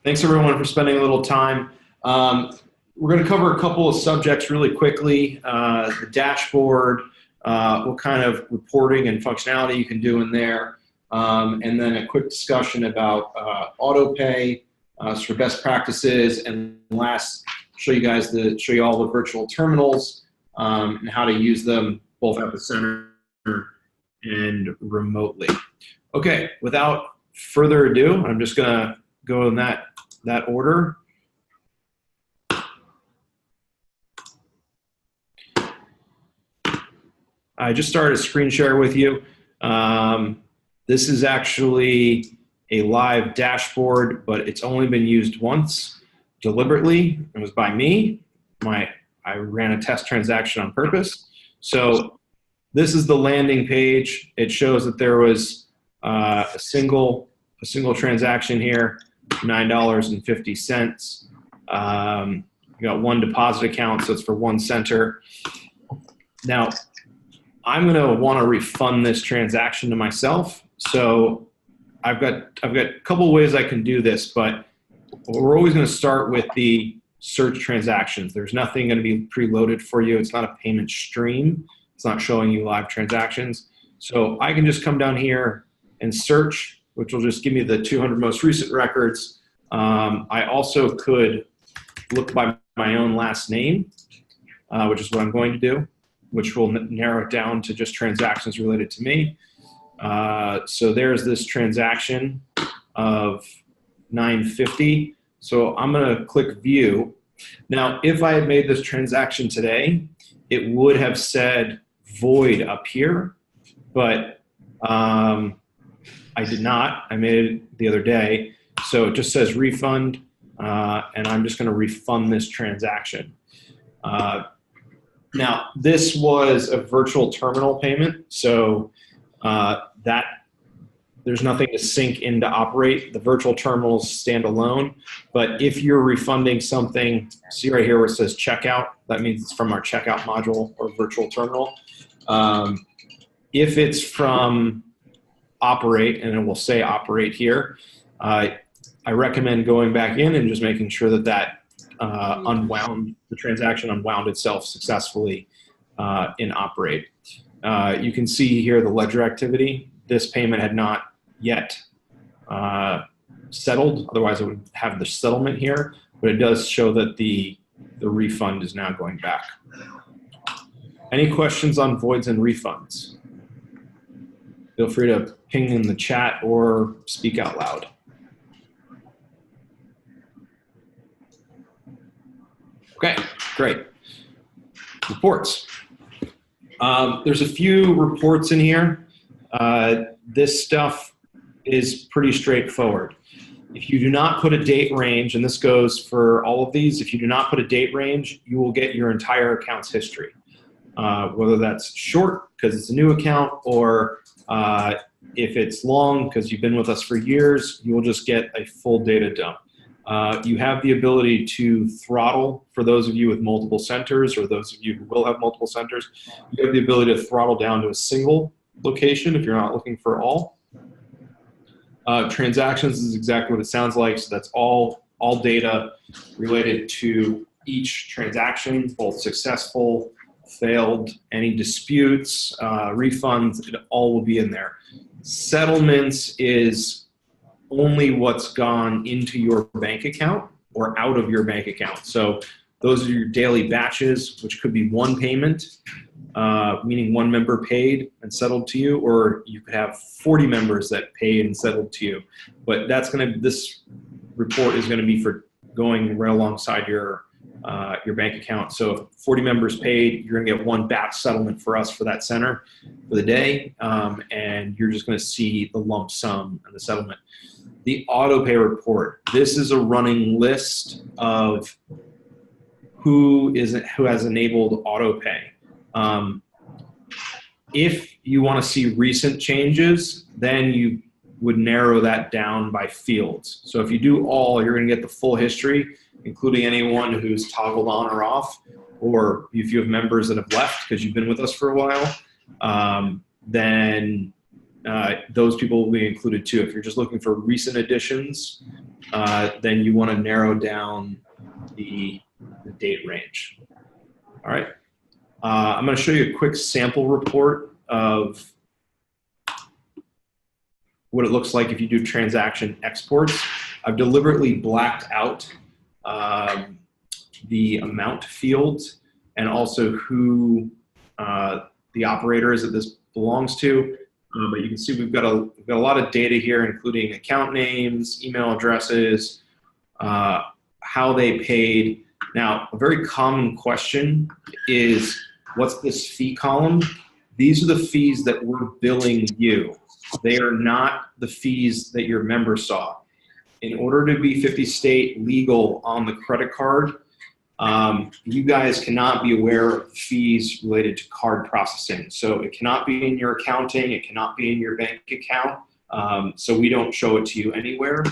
Thanks everyone for spending a little time. We're going to cover a couple of subjects really quickly. The dashboard, what kind of reporting and functionality you can do in there, and then a quick discussion about auto pay, sort of best practices, and last, show you all the virtual terminals and how to use them both at the center and remotely. Okay, without further ado, I'm just going to go in that order. I just started a screen share with you. This is actually a live dashboard, but it's only been used once deliberately. It was by me. I ran a test transaction on purpose. So this is the landing page. It shows that there was a single transaction here, $9.50. You got one deposit account, so it's for one center. Now, I'm going to want to refund this transaction to myself. So I've got a couple of ways I can do this, but we're always going to start with the search transactions. There's nothing going to be preloaded for you. It's not a payment stream. It's not showing you live transactions. So I can just come down here and search, which will just give me the 200 most recent records. I also could look by my own last name, which is what I'm going to do, which will narrow it down to just transactions related to me. So there's this transaction of $9.50. So I'm going to click view. Now, if I had made this transaction today, it would have said void up here, but I did not. I made it the other day. So it just says refund, and I'm just going to refund this transaction. Now, this was a virtual terminal payment, so there's nothing to sync in to operate. The virtual terminals stand alone, but if you're refunding something, see right here where it says checkout, that means it's from our checkout module or virtual terminal. If it's from operate, and it will say operate here, I recommend going back in and just making sure that unwound, the transaction unwound itself successfully in operate. You can see here the ledger activity. This payment had not yet settled, otherwise it would have the settlement here, but it does show that the refund is now going back. Any questions on voids and refunds? Feel free to ping in the chat or speak out loud. Okay, great. Reports. There's a few reports in here. This stuff is pretty straightforward. If you do not put a date range, and this goes for all of these, if you do not put a date range, you will get your entire account's history. Whether that's short because it's a new account, or if it's long because you've been with us for years, you will just get a full data dump. You have the ability to throttle, for those of you with multiple centers or those of you who will have multiple centers, you have the ability to throttle down to a single location if you're not looking for all. Transactions is exactly what it sounds like, so that's all data related to each transaction, both successful, failed, any disputes, refunds, it all will be in there. Settlements is only what's gone into your bank account or out of your bank account. So those are your daily batches, which could be one payment, meaning one member paid and settled to you, or you could have 40 members that paid and settled to you. But this report is going to be for going right alongside your bank account. So if 40 members paid, you're going to get one batch settlement for us for that center for the day, and you're just going to see the lump sum and the settlement. The auto pay report. This is a running list of who has enabled auto pay. If you want to see recent changes, then you would narrow that down by fields. So if you do all, you're going to get the full history, including anyone who's toggled on or off, or if you have members that have left because you've been with us for a while, then those people will be included too. If you're just looking for recent additions, then you want to narrow down the date range. All right. I'm going to show you a quick sample report of what it looks like if you do transaction exports. I've deliberately blacked out the amount fields and also who the operator is that this belongs to. But you can see we've got a lot of data here, including account names, email addresses, how they paid. Now, a very common question is, what's this fee column? These are the fees that we're billing you. They are not the fees that your member saw. In order to be 50 state legal on the credit card, you guys cannot be aware of fees related to card processing. So it cannot be in your accounting, it cannot be in your bank account. So we don't show it to you anywhere.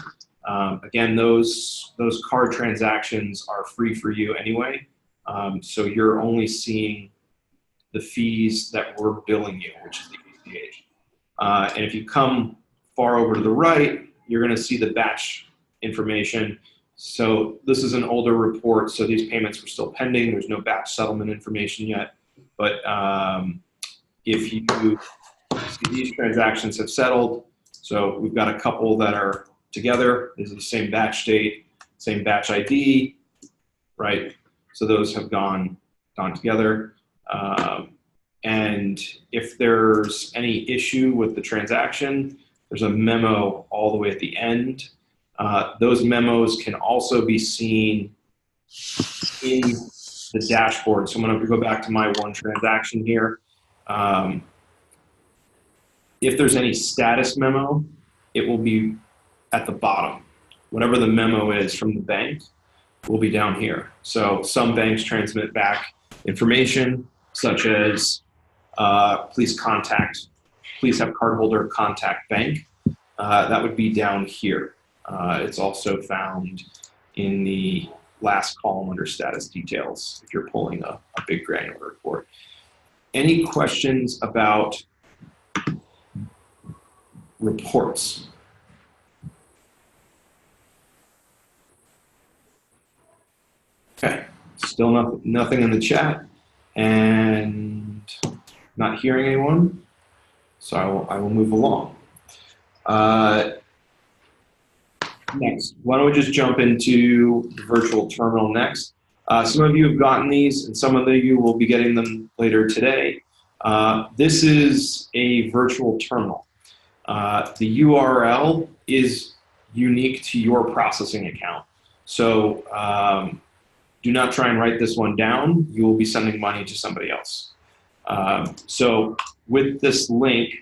Again, those card transactions are free for you anyway. So you're only seeing the fees that we're billing you, which is the ACH. And if you come far over to the right, you're going to see the batch information. So this is an older report, so these payments were still pending. There's no batch settlement information yet. But if you see these transactions have settled, so we've got a couple that are together. These are the same batch date, same batch ID, right? So those have gone together. And if there's any issue with the transaction, there's a memo all the way at the end. Those memos can also be seen in the dashboard. So I'm going to go back to my one transaction here. If there's any status memo, it will be at the bottom. Whatever the memo is from the bank will be down here. So some banks transmit back information such as please have cardholder contact bank. That would be down here. It's also found in the last column under status details if you're pulling a big granular report. Any questions about reports? Okay, still nothing in the chat and not hearing anyone, so I will move along. Next, why don't we just jump into the virtual terminal next. Some of you have gotten these, and some of you will be getting them later today. This is a virtual terminal. The URL is unique to your processing account. So do not try and write this one down. You will be sending money to somebody else. So with this link,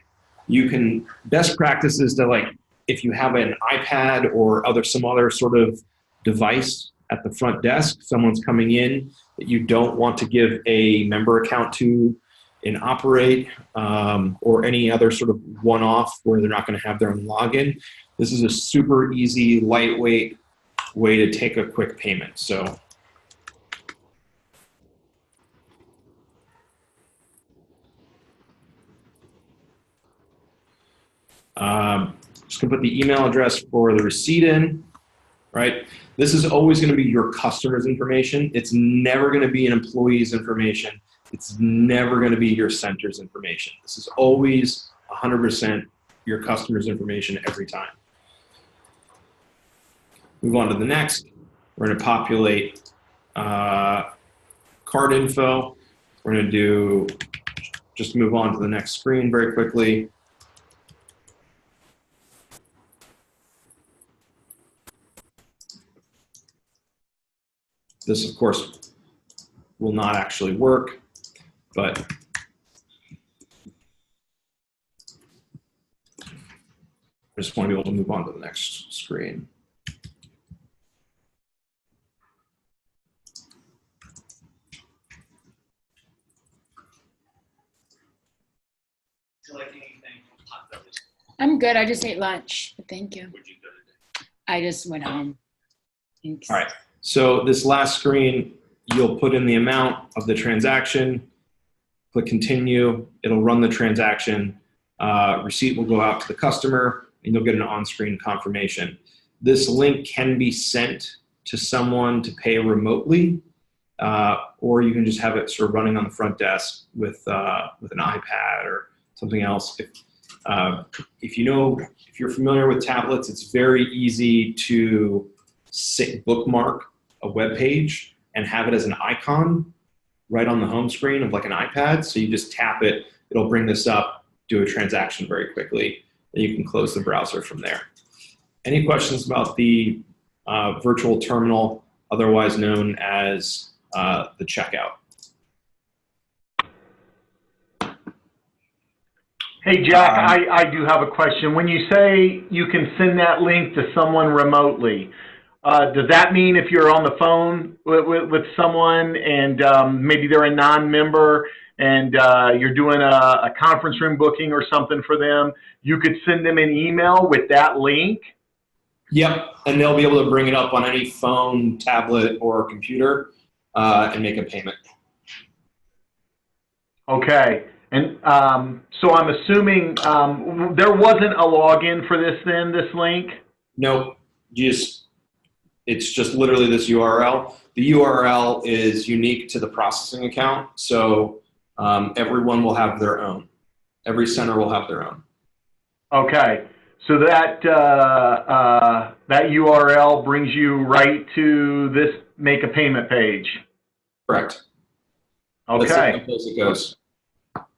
you can, best practice is to, like, if you have an iPad or some other sort of device at the front desk, someone's coming in that you don't want to give a member account to in Operate or any other sort of one-off where they're not going to have their own login. This is a super easy, lightweight way to take a quick payment. So just gonna put the email address for the receipt in, right? This is always gonna be your customer's information. It's never gonna be an employee's information. It's never gonna be your center's information. This is always 100% your customer's information every time. Move on to the next. We're gonna populate card info. We're gonna just move on to the next screen very quickly. This, of course, will not actually work, but I just want to be able to move on to the next screen. Do you like anything hot beverage? I'm good. I just ate lunch, but thank you. Where'd you go today? I just went home. Thanks. All right. So this last screen, you'll put in the amount of the transaction, click continue, it'll run the transaction, receipt will go out to the customer, and you'll get an on-screen confirmation. This link can be sent to someone to pay remotely, or you can just have it sort of running on the front desk with an iPad or something else. If you're familiar with tablets, it's very easy to bookmark a web page and have it as an icon right on the home screen of like an iPad. So you just tap it, it'll bring this up, do a transaction very quickly, and you can close the browser from there. Any questions about the virtual terminal, otherwise known as the checkout? Hey, Jack, I do have a question. When you say you can send that link to someone remotely, does that mean if you're on the phone with someone and maybe they're a non-member and you're doing a conference room booking or something for them, you could send them an email with that link? Yep, and they'll be able to bring it up on any phone, tablet, or computer and make a payment. Okay. And so I'm assuming there wasn't a login for this then, this link? Nope. It's just literally this URL. The URL is unique to the processing account, so everyone will have their own. Every center will have their own. Okay. So that that URL brings you right to this make a payment page. Correct. Okay. That's the place it goes.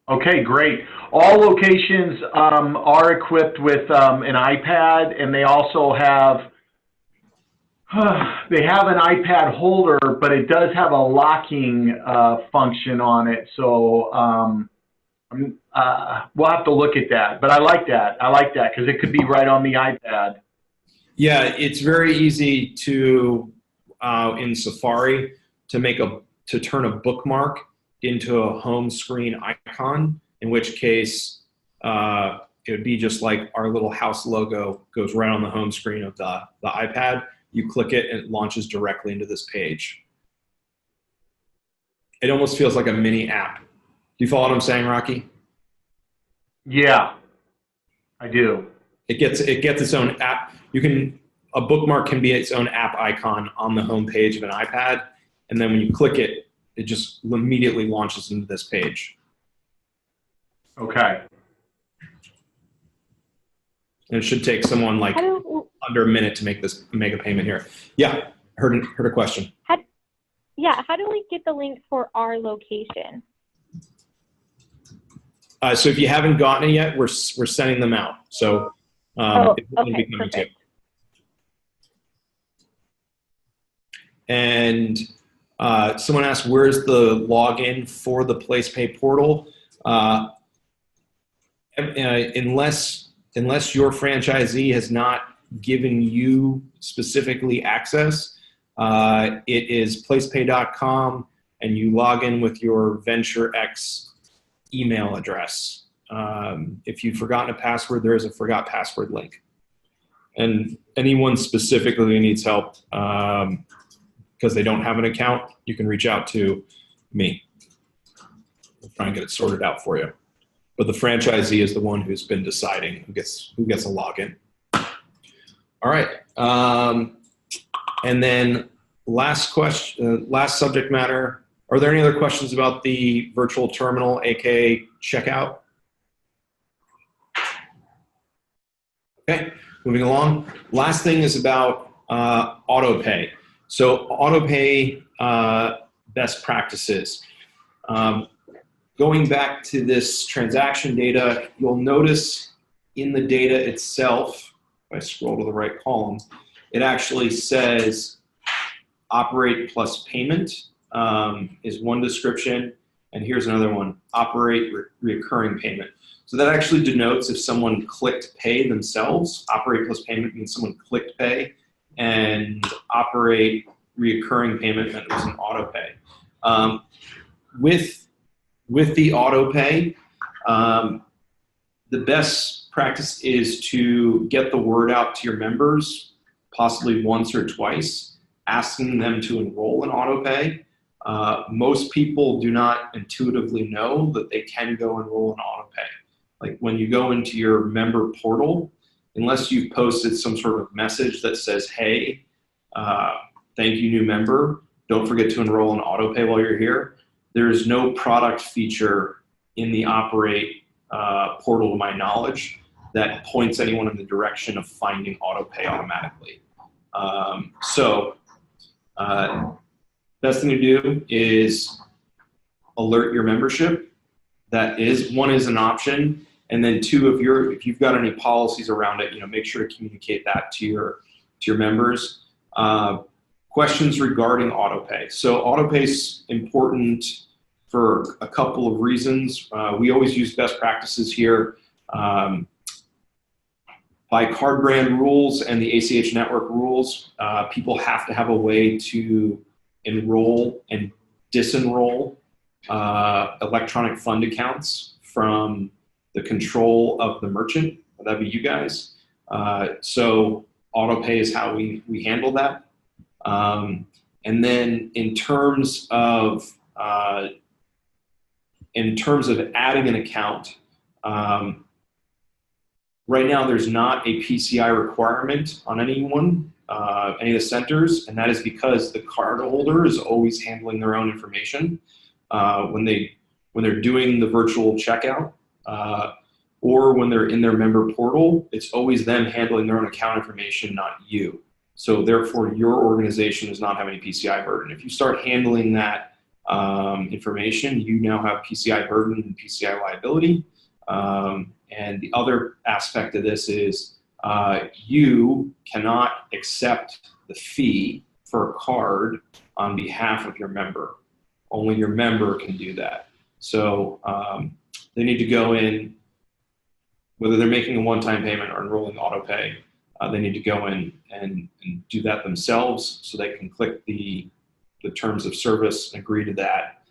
Okay, great. All locations are equipped with an iPad, and they also have they have an iPad holder, but it does have a locking function on it. So we'll have to look at that. But I like that. I like that because it could be right on the iPad. Yeah, it's very easy to in Safari to turn a bookmark into a home screen icon, in which case it would be just like our little house logo goes right on the home screen of the iPad. You click it and it launches directly into this page. It almost feels like a mini app. Do you follow what I'm saying, Rocky? Yeah, I do. It gets its own app. A bookmark can be its own app icon on the home page of an iPad, and then when you click it, it just immediately launches into this page. Okay. And it should take someone like under a minute to make a payment here. Yeah, heard a question. How do we get the link for our location? So if you haven't gotten it yet, we're sending them out. So Okay, perfect. And someone asked, where's the login for the PlacePay portal? Unless your franchisee has not given you specifically access, it is PlacePay.com, and you log in with your VentureX email address. If you've forgotten a password, there is a forgot password link. And anyone specifically who needs help because they don't have an account, you can reach out to me. We'll try and get it sorted out for you. But the franchisee is the one who's been deciding who gets a login. All right. And then last question, last subject matter. Are there any other questions about the virtual terminal, aka checkout? Okay, moving along. Last thing is about auto pay. So auto pay best practices. Going back to this transaction data, you'll notice in the data itself, if I scroll to the right column, it actually says operate plus payment is one description, and here's another one, operate recurring payment. So that actually denotes if someone clicked pay themselves. Operate plus payment means someone clicked pay, and operate recurring payment meant it was an auto pay. With the auto pay, the best practice is to get the word out to your members, possibly once or twice, asking them to enroll in auto pay. Most people do not intuitively know that they can go enroll in auto pay. Like when you go into your member portal, unless you've posted some sort of message that says, hey, thank you, new member, don't forget to enroll in autopay while you're here, there is no product feature in the Operate portal, to my knowledge, that points anyone in the direction of finding autopay automatically. Best thing to do is alert your membership. That is, one is an option, and then two, if you've got any policies around it, make sure to communicate that to your members. Questions regarding autopay. So autopay is important for a couple of reasons. We always use best practices here. By card brand rules and the ACH network rules, people have to have a way to enroll and disenroll electronic fund accounts from the control of the merchant. That'd be you guys. So autopay is how we handle that. And then in terms of adding an account, right now there's not a PCI requirement on anyone, any of the centers, and that is because the cardholder is always handling their own information when they're doing the virtual checkout, or when they're in their member portal. It's always them handling their own account information, not you. So therefore, your organization does not have any PCI burden. If you start handling that information, you now have PCI burden and PCI liability. And the other aspect of this is you cannot accept the fee for a card on behalf of your member. Only your member can do that. So they need to go in, whether they're making a one-time payment or enrolling autopay, they need to go in and do that themselves, so they can click the terms of service and agree to that,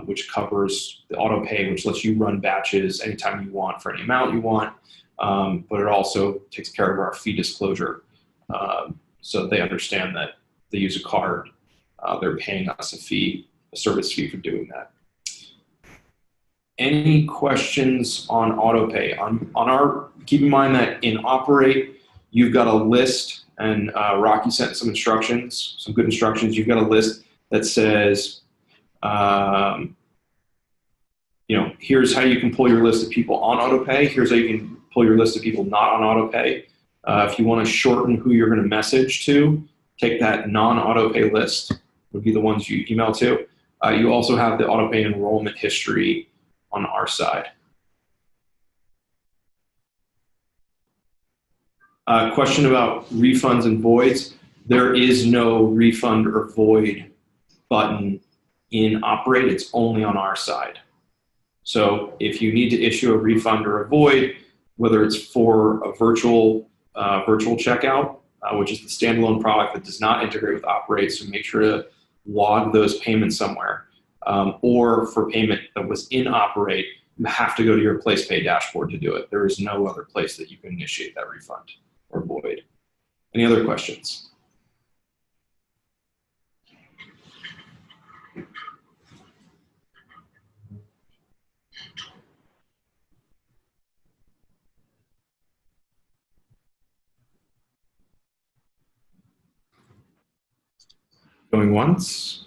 which covers the autopay, which lets you run batches anytime you want for any amount you want, but it also takes care of our fee disclosure, so they understand that they use a card, they're paying us a service fee for doing that. Any questions on autopay? Keep in mind that in Operate, you've got a list, and Rocky sent some instructions, some good instructions. You've got a list that says, here's how you can pull your list of people on autopay. Here's how you can pull your list of people not on autopay. If you want to shorten who you're going to message to, take that non-autopay list, would be the ones you email to. You also have the autopay enrollment history on our side. Question about refunds and voids. There is no refund or void button in Operate. It's only on our side. So if you need to issue a refund or a void, whether it's for a virtual checkout, which is the standalone product that does not integrate with Operate, so make sure to log those payments somewhere, or for payment that was in Operate, you have to go to your PlacePay dashboard to do it. There is no other place that you can initiate that refund or void. Any other questions? Going once?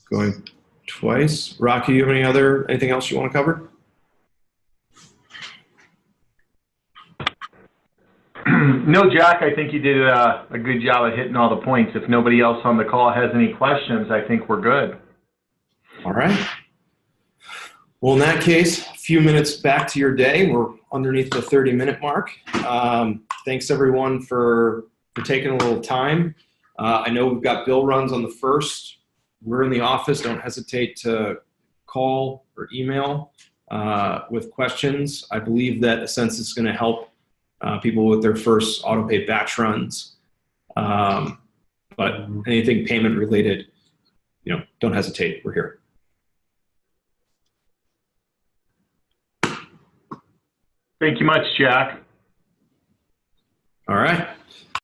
Going twice? Rocky, you have anything else you want to cover? No, Jack, I think you did a good job of hitting all the points. If nobody else on the call has any questions, I think we're good. All right. Well, in that case, a few minutes back to your day. We're underneath the 30-minute mark. Thanks, everyone, for taking a little time. I know we've got bill runs on the 1st. We're in the office. Don't hesitate to call or email with questions. I believe that Ascensus is going to help people with their first autopay batch runs. But anything payment related, don't hesitate. We're here. Thank you much, Jack. All right.